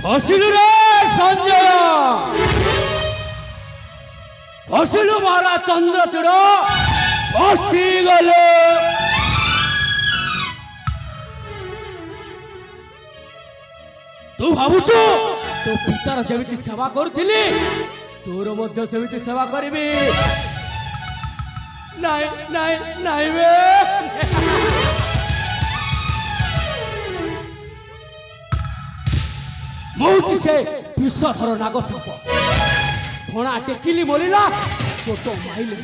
फसिलु रे संजय फसिलु महाराज चंद्रचूड़ फसी गले तू भावुचु तो पितार जमिति सेवा करुथिली तोर मध्य सेमिति सेवा करिबी नाइ नाइ नाइ बे मौती से विश्वासर नाग साप फणा टेकिली मरिला छोट माइले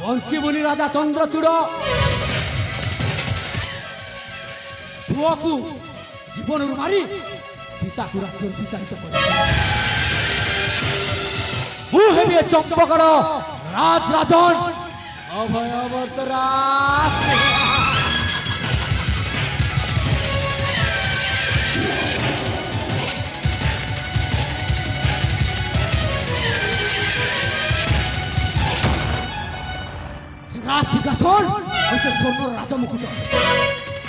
बंची मुनि राजा चंद्रचूड़ पुआ को जीवन मारी पिता को राज्य विताड़ित कर चंपकड़ राज राजन अभय बर्तराज सिंहासन स्वर्ण राजमुकुट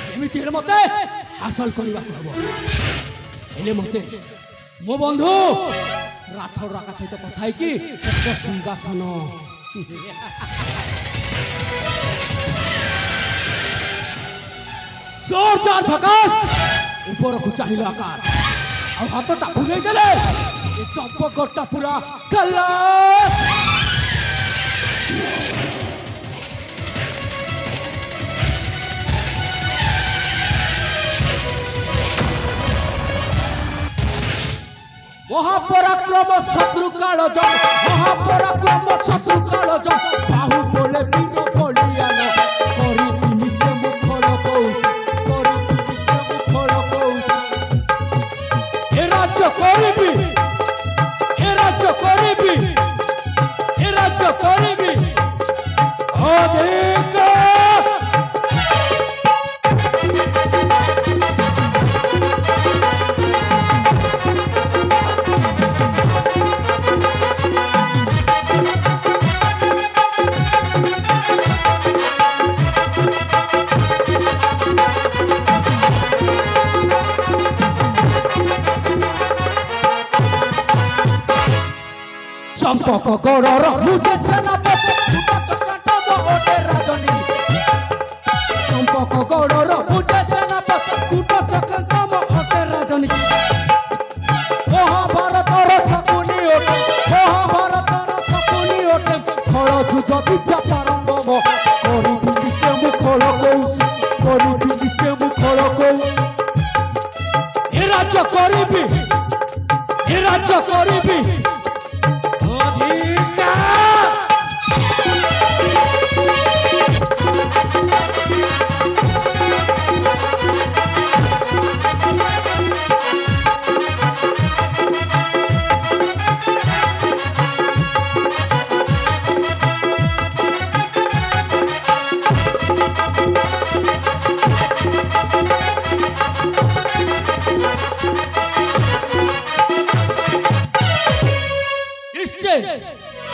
जमीती मत हासिल करने मत मो बंधु राठौर राका सहित कथा सिंहासन जोर चार धकाश ऊपर को चाहिए आकाश आ हाथटा भुले गले चंपकटा पूरा कला महापराक्रम शत्रु काल महापराक्रम शत्रु काल बाहु बोले वीर बलियान करी निचे मुखर कौश करी निचे मुखर कौश ए राज्य करिबी ए राज्य करिबी ए राज्य करिबी अधिकार चंपक गौरर मुझे सेनापति राजनी चंपक गौरर मुझे सेनापति कूट चक्रतम हटे राजनी महाभारतर शकुनी ओटे महाभारतर शकुनी ओटे खड़ युद्ध विद्या पारंगम करी निचे मुखर कौश करी निचे मुखर कौश ए राज्य करिबी ए राज्य करिबी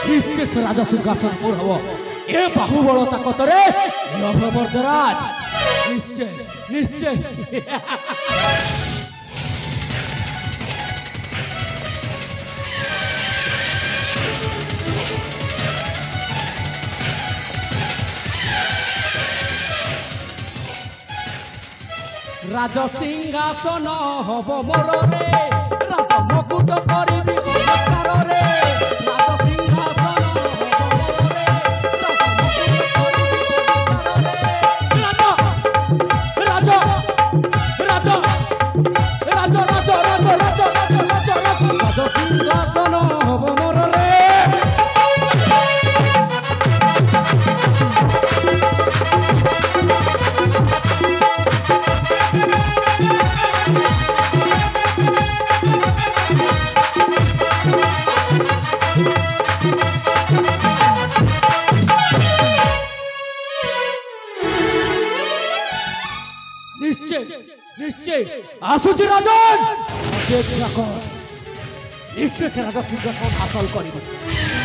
निश्चय से राजा सिंहासन मोर हम ए बाहुबल ताकत रे अभयवर्धराज निश्चय निश्चय राजा सिंहासन हब मोर रे राजा मुकुट करिबी अधिकार रे राजा सिंहासन सिंहासन हब मोर रे निश्चय निश्चय आसुची राजन निश्चय से राजा सिंहासन हासिल कर